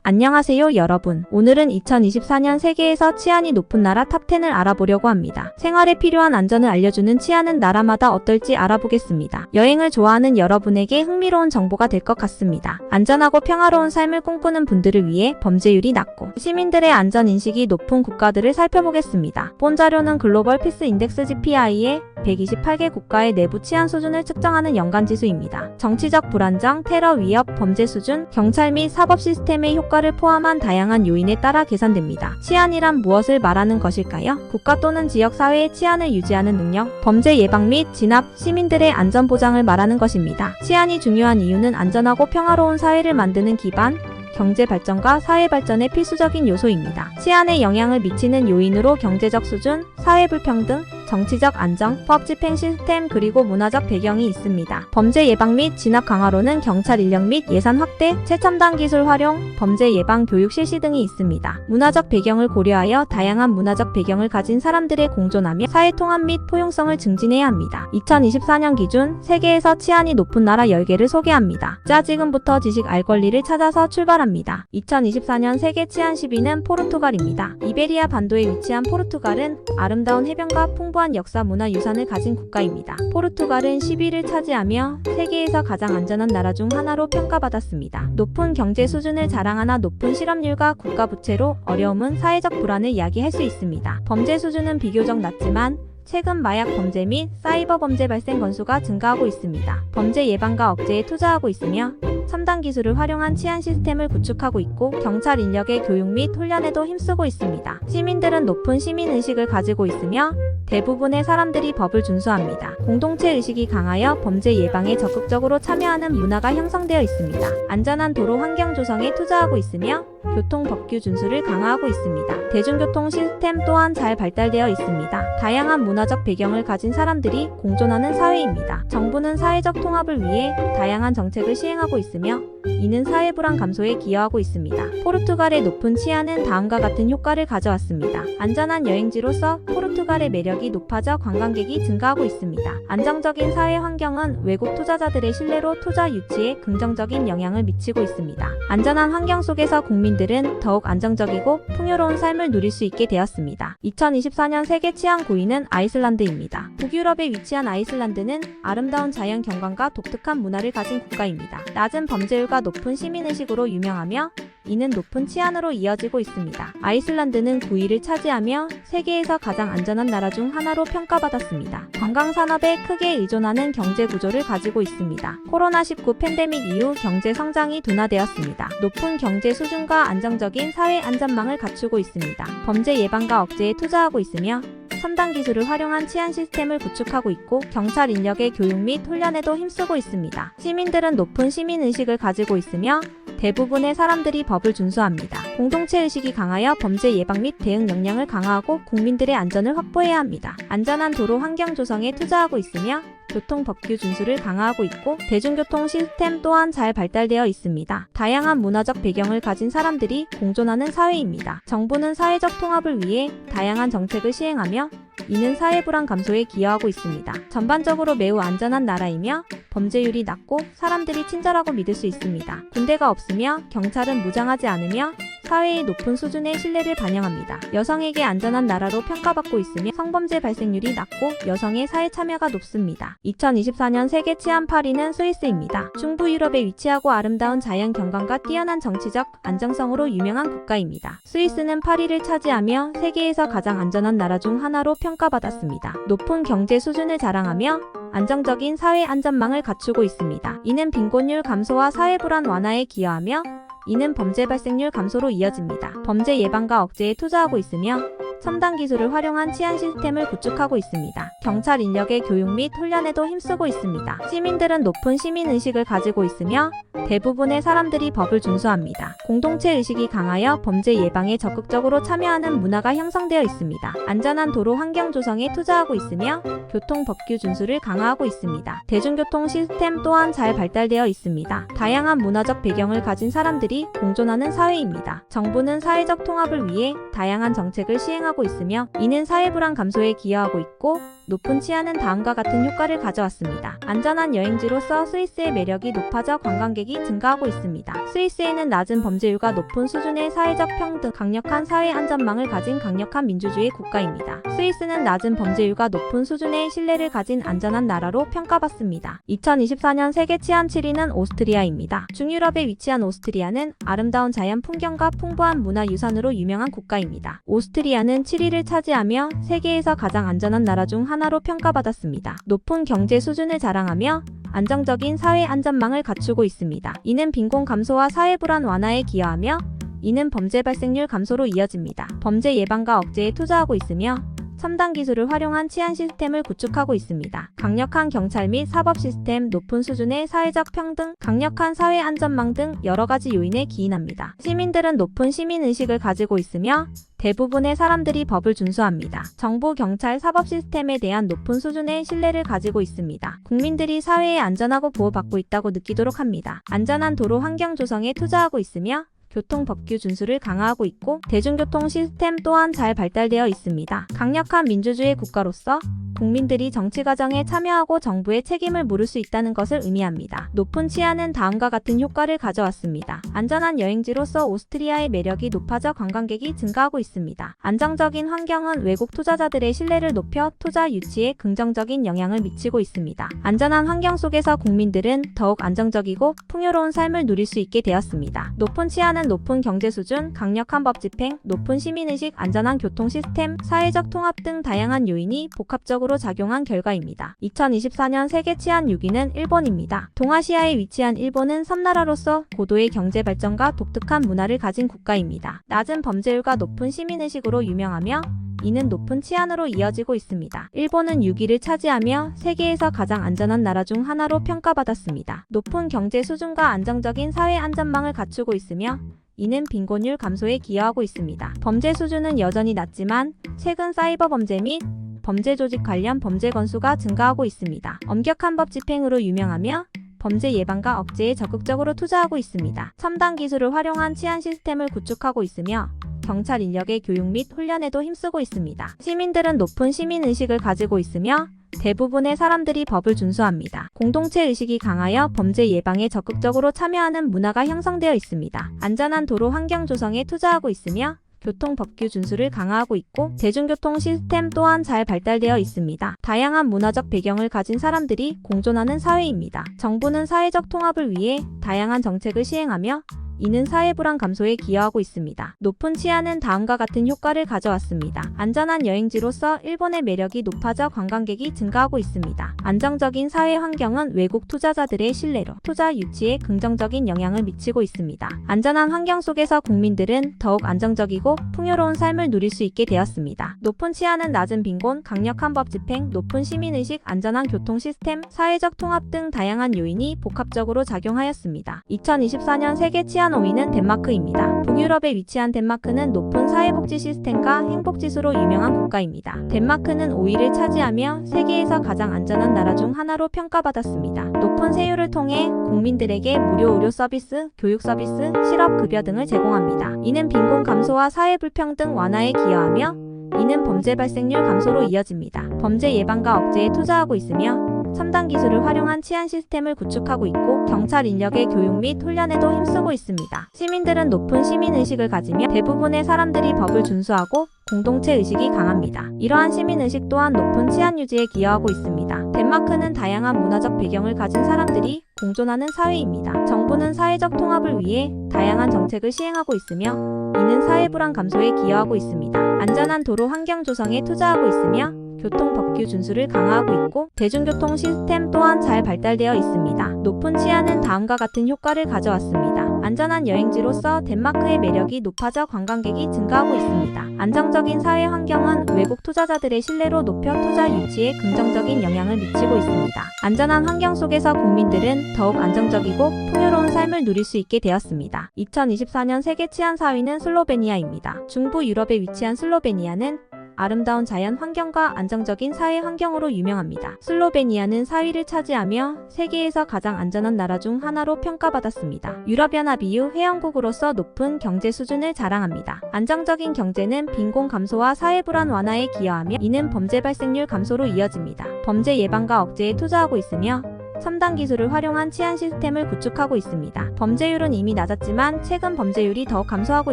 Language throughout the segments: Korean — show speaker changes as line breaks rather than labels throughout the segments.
안녕하세요 여러분. 오늘은 2024년 세계에서 치안이 높은 나라 탑10을 알아보려고 합니다. 생활에 필요한 안전을 알려주는 치안은 나라마다 어떨지 알아보겠습니다. 여행을 좋아하는 여러분에게 흥미로운 정보가 될 것 같습니다. 안전하고 평화로운 삶을 꿈꾸는 분들을 위해 범죄율이 낮고 시민들의 안전인식이 높은 국가들을 살펴보겠습니다. 본 자료는 글로벌 피스 인덱스 GPI의 128개 국가의 내부 치안 수준을 측정하는 연간지수입니다. 정치적 불안정, 테러 위협, 범죄 수준, 경찰 및 사법 시스템의 효과를 포함한 다양한 요인에 따라 계산됩니다. 치안이란 무엇을 말하는 것일까요? 국가 또는 지역 사회의 치안을 유지하는 능력, 범죄 예방 및 진압, 시민들의 안전 보장을 말하는 것입니다. 치안이 중요한 이유는 안전하고 평화로운 사회를 만드는 기반, 경제 발전과 사회 발전의 필수적인 요소입니다. 치안에 영향을 미치는 요인으로 경제적 수준, 사회 불평등, 정치적 안정, 법 집행 시스템 그리고 문화적 배경이 있습니다. 범죄 예방 및 진압 강화로는 경찰 인력 및 예산 확대, 최첨단 기술 활용, 범죄 예방 교육 실시 등이 있습니다. 문화적 배경을 고려하여 다양한 문화적 배경을 가진 사람들의 공존하며 사회 통합 및 포용성을 증진해야 합니다. 2024년 기준 세계에서 치안이 높은 나라 10개를 소개합니다. 자, 지금부터 지식 알 권리를 찾아서 출발합니다. 2024년 세계 치안 10위는 포르투갈입니다. 이베리아 반도에 위치한 포르투갈은 아름다운 해변과 풍부한 역사 문화 유산을 가진 국가입니다. 포르투갈은 10위를 차지하며 세계에서 가장 안전한 나라 중 하나로 평가받았습니다. 높은 경제 수준을 자랑하나 높은 실업률과 국가 부채로 어려움은 사회적 불안을 이야기할 수 있습니다. 범죄 수준은 비교적 낮지만 최근 마약 범죄 및 사이버 범죄 발생 건수가 증가하고 있습니다. 범죄 예방과 억제에 투자하고 있으며 첨단 기술을 활용한 치안 시스템을 구축하고 있고 경찰 인력의 교육 및 훈련에도 힘쓰고 있습니다. 시민들은 높은 시민의식을 가지고 있으며 대부분의 사람들이 법을 준수합니다. 공동체 의식이 강하여 범죄 예방에 적극적으로 참여하는 문화가 형성되어 있습니다. 안전한 도로 환경 조성에 투자하고 있으며 교통 법규 준수를 강화하고 있습니다. 대중교통 시스템 또한 잘 발달되어 있습니다. 다양한 문화적 배경을 가진 사람들이 공존하는 사회입니다. 정부는 사회적 통합을 위해 다양한 정책을 시행하고 있으며 이는 사회 불안 감소에 기여하고 있습니다. 포르투갈의 높은 치안은 다음과 같은 효과를 가져왔습니다. 안전한 여행지로서 포르투갈의 매력이 높아져 관광객이 증가하고 있습니다. 안정적인 사회 환경은 외국 투자자들의 신뢰로 투자 유치에 긍정적인 영향을 미치고 있습니다. 안전한 환경 속에서 국민들은 더욱 안정적이고 풍요로운 삶을 누릴 수 있게 되었습니다. 2024년 세계 치안 9위는 아이슬란드입니다. 북유럽에 위치한 아이슬란드는 아름다운 자연 경관과 독특한 문화를 가진 국가입니다. 낮은 범죄율과 높은 시민의식으로 유명하며 이는 높은 치안으로 이어지고 있습니다. 아이슬란드는 9위를 차지하며 세계에서 가장 안전한 나라 중 하나로 평가받았습니다. 관광산업에 크게 의존하는 경제 구조를 가지고 있습니다. 코로나19 팬데믹 이후 경제 성장이 둔화되었습니다. 높은 경제 수준과 안정적인 사회 안전망을 갖추고 있습니다. 범죄 예방과 억제에 투자하고 있으며 첨단 기술을 활용한 치안 시스템을 구축하고 있고 경찰 인력의 교육 및 훈련에도 힘쓰고 있습니다. 시민들은 높은 시민의식을 가지고 있으며 대부분의 사람들이 법을 준수합니다. 공동체 의식이 강하여 범죄 예방 및 대응 역량을 강화하고 국민들의 안전을 확보해야 합니다. 안전한 도로 환경 조성에 투자하고 있으며 교통 법규 준수를 강화하고 있고 대중교통 시스템 또한 잘 발달되어 있습니다. 다양한 문화적 배경을 가진 사람들이 공존하는 사회입니다. 정부는 사회적 통합을 위해 다양한 정책을 시행하며 이는 사회 불안 감소에 기여하고 있습니다. 전반적으로 매우 안전한 나라이며 범죄율이 낮고 사람들이 친절하고 믿을 수 있습니다. 군대가 없으며 경찰은 무장하지 않으며 사회의 높은 수준의 신뢰를 반영합니다. 여성에게 안전한 나라로 평가받고 있으며 성범죄 발생률이 낮고 여성의 사회 참여가 높습니다. 2024년 세계 치안 8위는 스위스입니다. 중부 유럽에 위치하고 아름다운 자연 경관과 뛰어난 정치적 안정성으로 유명한 국가입니다. 스위스는 8위를 차지하며 세계에서 가장 안전한 나라 중 하나로 평가받았습니다. 높은 경제 수준을 자랑하며 안정적인 사회 안전망을 갖추고 있습니다. 이는 빈곤율 감소와 사회 불안 완화에 기여하며 이는 범죄 발생률 감소로 이어집니다. 범죄 예방과 억제에 투자하고 있으며 첨단 기술을 활용한 치안 시스템을 구축하고 있습니다. 경찰 인력의 교육 및 훈련에도 힘쓰고 있습니다. 시민들은 높은 시민의식을 가지고 있으며 대부분의 사람들이 법을 준수합니다. 공동체 의식이 강하여 범죄 예방에 적극적으로 참여하는 문화가 형성되어 있습니다. 안전한 도로 환경 조성에 투자하고 있으며 교통 법규 준수를 강화하고 있습니다. 대중교통 시스템 또한 잘 발달되어 있습니다. 다양한 문화적 배경을 가진 사람들이 공존하는 사회입니다. 정부는 사회적 통합을 위해 다양한 정책을 시행하고 시행하고 있으며 이는 사회 불안 감소에 기여하고 있고 높은 치안은 다음과 같은 효과를 가져왔습니다. 안전한 여행지로서 스위스의 매력이 높아져 관광객이 증가하고 있습니다. 스위스에는 낮은 범죄율과 높은 수준의 사회적 평등, 강력한 사회 안전망을 가진 강력한 민주주의 국가입니다. 스위스는 낮은 범죄율과 높은 수준의 신뢰를 가진 안전한 나라로 평가받습니다. 2024년 세계 치안 7위는 오스트리아입니다. 중유럽에 위치한 오스트리아는 아름다운 자연 풍경과 풍부한 문화유산으로 유명한 국가입니다. 오스트리아는 7위를 차지하며 세계에서 가장 안전한 나라 중 하나로 평가받았습니다. 높은 경제 수준을 자랑하며 안정적인 사회 안전망을 갖추고 있습니다. 이는 빈곤 감소와 사회 불안 완화에 기여하며 이는 범죄 발생률 감소로 이어집니다. 범죄 예방과 억제에 투자하고 있으며 첨단 기술을 활용한 치안 시스템을 구축하고 있습니다. 강력한 경찰 및 사법 시스템, 높은 수준의 사회적 평등, 강력한 사회 안전망 등 여러 가지 요인에 기인합니다. 시민들은 높은 시민의식을 가지고 있으며 대부분의 사람들이 법을 준수합니다. 정부, 경찰, 사법 시스템에 대한 높은 수준의 신뢰를 가지고 있습니다. 국민들이 사회에 안전하고 보호받고 있다고 느끼도록 합니다. 안전한 도로 환경 조성에 투자하고 있으며 교통법규 준수를 강화하고 있고 대중교통 시스템 또한 잘 발달되어 있습니다. 강력한 민주주의 국가로서 국민들이 정치 과정에 참여하고 정부의 책임을 물을 수 있다는 것을 의미합니다. 높은 치안은 다음과 같은 효과를 가져왔습니다. 안전한 여행지로서 오스트리아의 매력이 높아져 관광객이 증가하고 있습니다. 안정적인 환경은 외국 투자자들의 신뢰를 높여 투자 유치에 긍정적인 영향을 미치고 있습니다. 안전한 환경 속에서 국민들은 더욱 안정적이고 풍요로운 삶을 누릴 수 있게 되었습니다. 높은 치안은 높은 경제 수준, 강력한 법 집행, 높은 시민의식, 안전한 교통 시스템, 사회적 통합 등 다양한 요인이 복합적으로 작용한 결과입니다. 2024년 세계 치안 6위는 일본입니다. 동아시아에 위치한 일본은 섬나라로서 고도의 경제 발전과 독특한 문화를 가진 국가입니다. 낮은 범죄율과 높은 시민의식으로 유명하며 이는 높은 치안으로 이어지고 있습니다. 일본은 6위를 차지하며 세계에서 가장 안전한 나라 중 하나로 평가받았습니다. 높은 경제 수준과 안정적인 사회 안전망을 갖추고 있으며 이는 빈곤율 감소에 기여하고 있습니다. 범죄 수준은 여전히 낮지만 최근 사이버 범죄 및 범죄 조직 관련 범죄 건수가 증가하고 있습니다. 엄격한 법 집행으로 유명하며 범죄 예방과 억제에 적극적으로 투자하고 있습니다. 첨단 기술을 활용한 치안 시스템을 구축하고 있으며 경찰 인력의 교육 및 훈련에도 힘쓰고 있습니다. 시민들은 높은 시민의식을 가지고 있으며 대부분의 사람들이 법을 준수합니다. 공동체 의식이 강하여 범죄 예방에 적극적으로 참여하는 문화가 형성되어 있습니다. 안전한 도로 환경 조성에 투자하고 있으며 교통법규 준수를 강화하고 있고 대중교통 시스템 또한 잘 발달되어 있습니다. 다양한 문화적 배경을 가진 사람들이 공존하는 사회입니다. 정부는 사회적 통합을 위해 다양한 정책을 시행하며 이는 사회 불안 감소에 기여하고 있습니다. 높은 치안은 다음과 같은 효과를 가져왔습니다. 안전한 여행지로서 일본의 매력이 높아져 관광객이 증가하고 있습니다. 안정적인 사회 환경은 외국 투자자들의 신뢰로 투자 유치에 긍정적인 영향을 미치고 있습니다. 안전한 환경 속에서 국민들은 더욱 안정적이고 풍요로운 삶을 누릴 수 있게 되었습니다. 높은 치안은 낮은 빈곤, 강력한 법 집행, 높은 시민의식, 안전한 교통 시스템, 사회적 통합 등 다양한 요인이 복합적으로 작용하였습니다. 2024년 세계 치안 5위는 덴마크입니다. 북유럽에 위치한 덴마크는 높은 사회복지 시스템과 행복지수로 유명한 국가입니다. 덴마크는 5위를 차지하며 세계에서 가장 안전한 나라 중 하나로 평가받았습니다. 높은 세율을 통해 국민들에게 무료 의료 서비스, 교육 서비스, 실업급여 등을 제공합니다. 이는 빈곤 감소와 사회 불평등 완화에 기여하며 이는 범죄 발생률 감소로 이어집니다. 범죄 예방과 억제에 투자하고 있으며 첨단 기술을 활용한 치안 시스템을 구축하고 있고 경찰 인력의 교육 및 훈련에도 힘쓰고 있습니다. 시민들은 높은 시민의식을 가지며 대부분의 사람들이 법을 준수하고 공동체 의식이 강합니다. 이러한 시민의식 또한 높은 치안 유지에 기여하고 있습니다. 덴마크는 다양한 문화적 배경을 가진 사람들이 공존하는 사회입니다. 정부는 사회적 통합을 위해 다양한 정책을 시행하고 있으며 이는 사회 불안 감소에 기여하고 있습니다. 안전한 도로 환경 조성에 투자하고 있으며 교통법규 준수를 강화하고 있고 대중교통 시스템 또한 잘 발달되어 있습니다. 높은 치안은 다음과 같은 효과를 가져왔습니다. 안전한 여행지로서 덴마크의 매력이 높아져 관광객이 증가하고 있습니다. 안정적인 사회 환경은 외국 투자자들의 신뢰로 높여 투자 유치에 긍정적인 영향을 미치고 있습니다. 안전한 환경 속에서 국민들은 더욱 안정적이고 풍요로운 삶을 누릴 수 있게 되었습니다. 2024년 세계 치안 4위는 슬로베니아입니다. 중부 유럽에 위치한 슬로베니아는 아름다운 자연 환경과 안정적인 사회 환경으로 유명합니다. 슬로베니아는 4위를 차지하며 세계에서 가장 안전한 나라 중 하나로 평가받았습니다. 유럽연합 EU 회원국으로서 높은 경제 수준을 자랑합니다. 안정적인 경제는 빈곤 감소와 사회 불안 완화에 기여하며 이는 범죄 발생률 감소로 이어집니다. 범죄 예방과 억제에 투자하고 있으며 첨단 기술을 활용한 치안 시스템을 구축하고 있습니다. 범죄율은 이미 낮았지만 최근 범죄율이 더욱 감소하고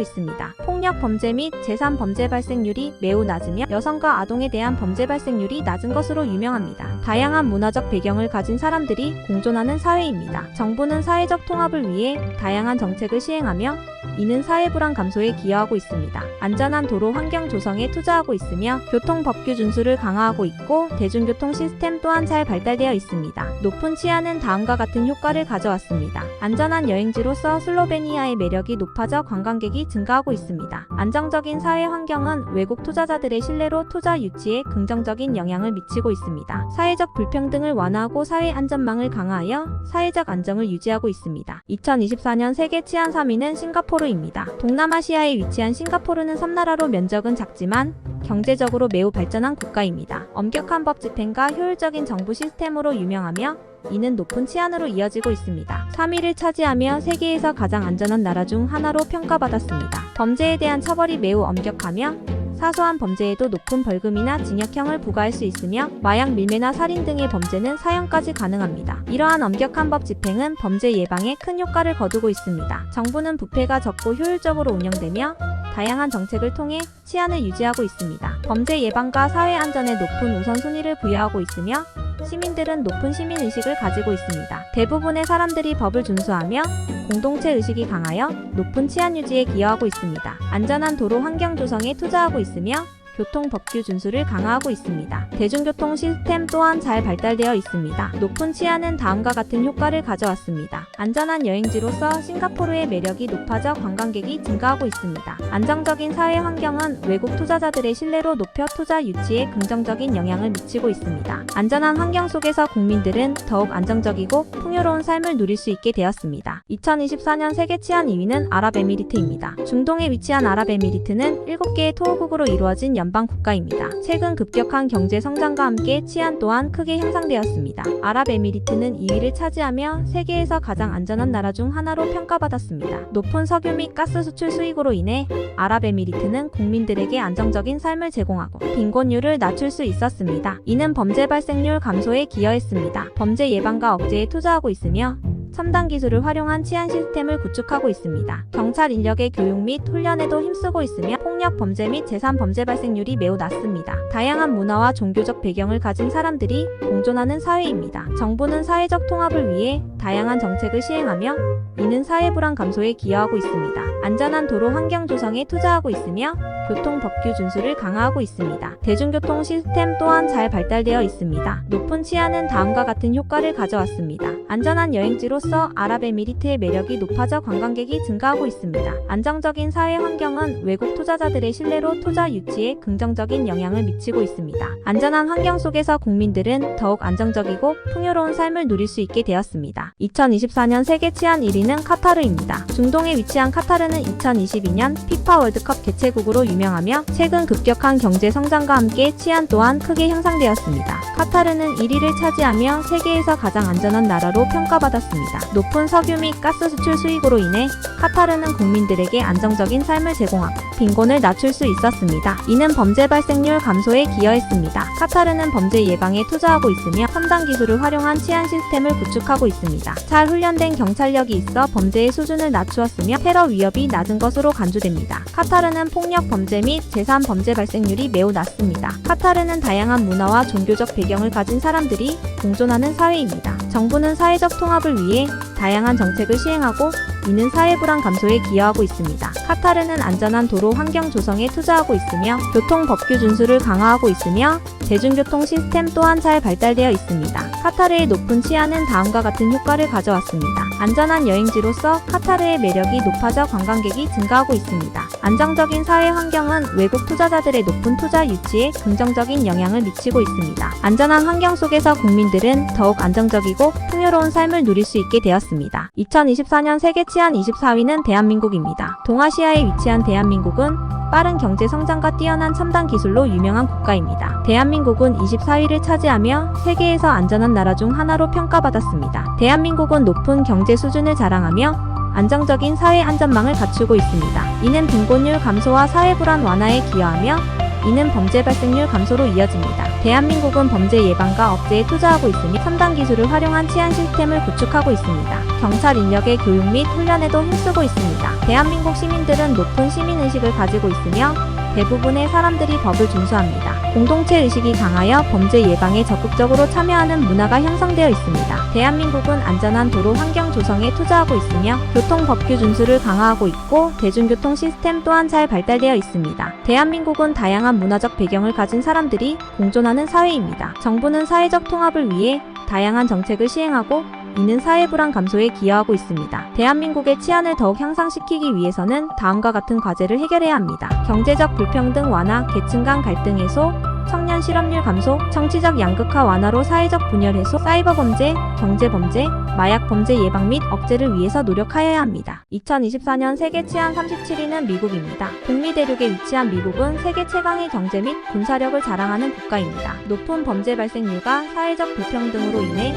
있습니다. 폭력 범죄 및 제3 범죄 발생률이 매우 낮으며 여성과 아동에 대한 범죄 발생률이 낮은 것으로 유명합니다. 다양한 문화적 배경을 가진 사람들이 공존하는 사회입니다. 정부는 사회적 통합을 위해 다양한 정책을 시행하며 이는 사회 불안 감소에 기여하고 있습니다. 안전한 도로 환경 조성에 투자하고 있으며 교통 법규 준수를 강화하고 있고 대중교통 시스템 또한 잘 발달되어 있습니다. 높은 치안은 다음과 같은 효과를 가져왔습니다. 안전한 여행지로서 슬로베니아의 매력이 높아져 관광객이 증가하고 있습니다. 안정적인 사회 환경은 외국 투자자들의 신뢰로 투자 유치에 긍정적인 영향을 미치고 있습니다. 사회적 불평등을 완화하고 사회 안전망을 강화하여 사회적 안정을 유지하고 있습니다. 2024년 세계 치안 3위는 싱가포르입니다. 동남아시아에 위치한 싱가포르는 섬나라로 면적은 작지만 경제적으로 매우 발전한 국가입니다. 엄격한 법 집행과 효율적인 정부 시스템으로 유명하며 이는 높은 치안으로 이어지고 있습니다. 3위를 차지하며 세계에서 가장 안전한 나라 중 하나로 평가받았습니다. 범죄에 대한 처벌이 매우 엄격하며 사소한 범죄에도 높은 벌금이나 징역형을 부과할 수 있으며 마약 밀매나 살인 등의 범죄는 사형까지 가능합니다. 이러한 엄격한 법 집행은 범죄 예방에 큰 효과를 거두고 있습니다. 정부는 부패가 적고 효율적으로 운영되며 다양한 정책을 통해 치안을 유지하고 있습니다. 범죄 예방과 사회 안전에 높은 우선순위를 부여하고 있으며 시민들은 높은 시민의식을 가지고 있습니다. 대부분의 사람들이 법을 준수하며 공동체 의식이 강하여 높은 치안 유지에 기여하고 있습니다. 안전한 도로 환경 조성에 투자하고 있으며 교통 법규 준수를 강화하고 있습니다. 대중교통 시스템 또한 잘 발달되어 있습니다. 높은 치안은 다음과 같은 효과를 가져왔습니다. 안전한 여행지로서 싱가포르의 매력이 높아져 관광객이 증가하고 있습니다. 안정적인 사회 환경은 외국 투자자들의 신뢰로 높여 투자 유치에 긍정적인 영향을 미치고 있습니다. 안전한 환경 속에서 국민들은 더욱 안정적이고 풍요로운 삶을 누릴 수 있게 되었습니다. 2024년 세계 치안 2위는 아랍에미리트입니다. 중동에 위치한 아랍에미리트는 7개의 토호국으로 이루어진 연방 국가입니다. 최근 급격한 경제 성장과 함께 치안 또한 크게 향상되었습니다. 아랍에미리트는 2위를 차지하며 세계에서 가장 안전한 나라 중 하나로 평가받았습니다. 높은 석유 및 가스 수출 수익으로 인해 아랍에미리트는 국민들에게 안정적인 삶을 제공하고 빈곤율을 낮출 수 있었습니다. 이는 범죄 발생률 감소에 기여했습니다. 범죄 예방과 억제에 투자하고 있으며 첨단 기술을 활용한 치안 시스템을 구축하고 있습니다. 경찰 인력의 교육 및 훈련에도 힘쓰고 있으며 폭력 범죄 및 제3 범죄 발생률이 매우 낮습니다. 다양한 문화와 종교적 배경을 가진 사람들이 공존하는 사회입니다. 정부는 사회적 통합을 위해 다양한 정책을 시행하며 이는 사회 불안 감소에 기여하고 있습니다. 안전한 도로 환경 조성에 투자하고 있으며 교통 법규 준수를 강화하고 있습니다. 대중교통 시스템 또한 잘 발달되어 있습니다. 높은 치안은 다음과 같은 효과를 가져왔습니다. 안전한 여행지로서 아랍에미리트의 매력이 높아져 관광객이 증가하고 있습니다. 안정적인 사회 환경은 외국 투자자들의 신뢰로 투자 유치에 긍정적인 영향을 미치고 있습니다. 안전한 환경 속에서 국민들은 더욱 안정적이고 풍요로운 삶을 누릴 수 있게 되었습니다. 2024년 세계 치안 1위는 카타르입니다. 중동에 위치한 카타르는 2022년 피파 월드컵 개최국으로 유명하며 최근 급격한 경제 성장과 함께 치안 또한 크게 향상되었습니다. 카타르는 1위를 차지하며 세계에서 가장 안전한 나라로 평가받았습니다. 높은 석유 및 가스 수출 수익으로 인해 카타르는 국민들에게 안정적인 삶을 제공하고 빈곤을 낮출 수 있었습니다. 이는 범죄 발생률 감소에 기여했습니다. 카타르는 범죄 예방에 투자하고 있으며 첨단 기술을 활용한 치안 시스템을 구축하고 있습니다. 잘 훈련된 경찰력이 있어 범죄의 수준을 낮추었으며 테러 위협이 낮은 것으로 간주됩니다. 카타르는 폭력 범죄 및 제3 범죄 발생률이 매우 낮습니다. 카타르는 다양한 문화와 종교적 배경을 가진 사람들이 공존하는 사회입니다. 정부는 사회적 통합을 위해 다양한 정책을 시행하고 이는 사회 불안 감소에 기여하고 있습니다. 카타르는 안전한 도로 환경 조성에 투자하고 있으며 교통 법규 준수를 강화하고 있으며 대중교통 시스템 또한 잘 발달되어 있습니다. 카타르의 높은 치안은 다음과 같은 효과를 가져왔습니다. 안전한 여행지로서 카타르의 매력이 높아져 관광객이 증가하고 있습니다. 안정적인 사회 환경은 외국 투자자들의 높은 투자 유치에 긍정적인 영향을 미치고 있습니다. 안전한 환경 속에서 국민들은 더욱 안정적이고 풍요로운 삶을 누릴 수 있게 되었습니다. 2024년 세계 치안 24위는 대한민국입니다. 동아시아에 위치한 대한민국은 빠른 경제 성장과 뛰어난 첨단 기술로 유명한 국가입니다. 대한민국은 24위를 차지하며 세계에서 안전한 나라 중 하나로 평가받았습니다. 대한민국은 높은 경제 수준을 자랑하며 안정적인 사회 안전망을 갖추고 있습니다. 이는 빈곤율 감소와 사회 불안 완화에 기여하며 이는 범죄 발생률 감소로 이어집니다. 대한민국은 범죄 예방과 억제에 투자하고 있으며 첨단 기술을 활용한 치안 시스템을 구축하고 있습니다. 경찰 인력의 교육 및 훈련에도 힘쓰고 있습니다. 대한민국 시민들은 높은 시민의식을 가지고 있으며 대부분의 사람들이 법을 준수합니다. 공동체 의식이 강하여 범죄 예방에 적극적으로 참여하는 문화가 형성되어 있습니다. 대한민국은 안전한 도로 환경 조성에 투자하고 있으며 교통법규 준수를 강화하고 있고 대중교통 시스템 또한 잘 발달되어 있습니다. 대한민국은 다양한 문화적 배경을 가진 사람들이 공존하는 사회입니다. 정부는 사회적 통합을 위해 다양한 정책을 시행하고 이는 사회 불안 감소에 기여하고 있습니다. 대한민국의 치안을 더욱 향상시키기 위해서는 다음과 같은 과제를 해결해야 합니다. 경제적 불평등 완화, 계층 간 갈등 해소, 청년 실업률 감소, 정치적 양극화 완화로 사회적 분열 해소, 사이버 범죄, 경제 범죄, 마약 범죄 예방 및 억제를 위해서 노력하여야 합니다. 2024년 세계 치안 37위는 미국입니다. 북미 대륙에 위치한 미국은 세계 최강의 경제 및 군사력을 자랑하는 국가입니다. 높은 범죄 발생률과 사회적 불평등으로 인해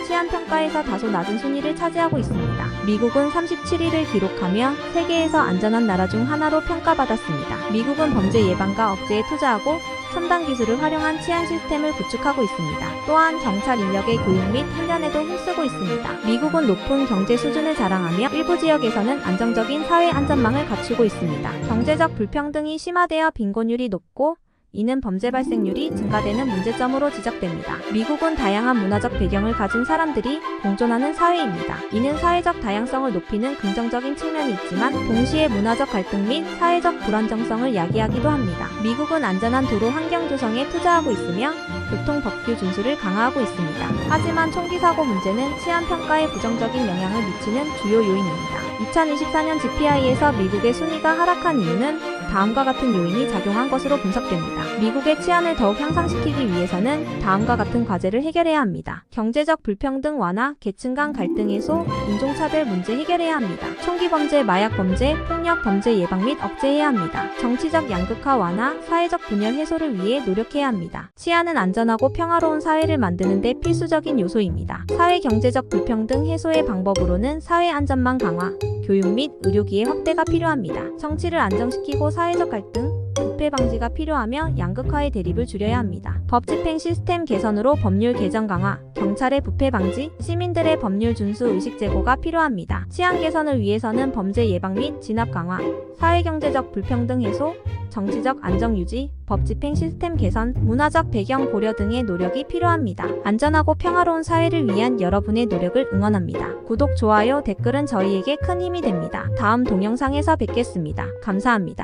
치안 평가에서 다소 낮은 순위를 차지하고 있습니다. 미국은 37위를 기록하며 세계에서 안전한 나라 중 하나로 평가받았습니다. 미국은 범죄 예방과 억제에 투자하고 첨단 기술을 활용한 치안 시스템을 구축하고 있습니다. 또한 경찰 인력의 교육 및 훈련에도 힘쓰고 있습니다. 미국은 높은 경제 수준을 자랑하며 일부 지역에서는 안정적인 사회 안전망을 갖추고 있습니다. 경제적 불평등이 심화되어 빈곤율이 높고 이는 범죄 발생률이 증가되는 문제점으로 지적됩니다. 미국은 다양한 문화적 배경을 가진 사람들이 공존하는 사회입니다. 이는 사회적 다양성을 높이는 긍정적인 측면이 있지만 동시에 문화적 갈등 및 사회적 불안정성을 야기하기도 합니다. 미국은 안전한 도로 환경 조성에 투자하고 있으며 교통법규 준수를 강화하고 있습니다. 하지만 총기 사고 문제는 치안 평가에 부정적인 영향을 미치는 주요 요인입니다. 2024년 GPI에서 미국의 순위가 하락한 이유는 다음과 같은 요인이 작용한 것으로 분석됩니다. 미국의 치안을 더욱 향상시키기 위해서는 다음과 같은 과제를 해결해야 합니다. 경제적 불평등 완화, 계층 간 갈등 해소, 인종차별 문제 해결해야 합니다. 총기 범죄, 마약 범죄, 폭력 범죄 예방 및 억제해야 합니다. 정치적 양극화 완화, 사회적 분열 해소를 위해 노력해야 합니다. 치안은 안전하고 평화로운 사회를 만드는 데 필수적인 요소입니다. 사회 경제적 불평등 해소의 방법으로는 사회 안전망 강화, 교육 및 의료기회 확대가 필요합니다. 정치를 안정시키고 사회적 갈등, 부패 방지가 필요하며 양극화의 대립을 줄여야 합니다. 법 집행 시스템 개선으로 법률 개정 강화, 경찰의 부패 방지, 시민들의 법률 준수 의식 제고가 필요합니다. 치안 개선을 위해서는 범죄 예방 및 진압 강화, 사회경제적 불평등 해소, 정치적 안정 유지, 법 집행 시스템 개선, 문화적 배경 고려 등의 노력이 필요합니다. 안전하고 평화로운 사회를 위한 여러분의 노력을 응원합니다. 구독, 좋아요, 댓글은 저희에게 큰 힘이 됩니다. 다음 동영상에서 뵙겠습니다. 감사합니다.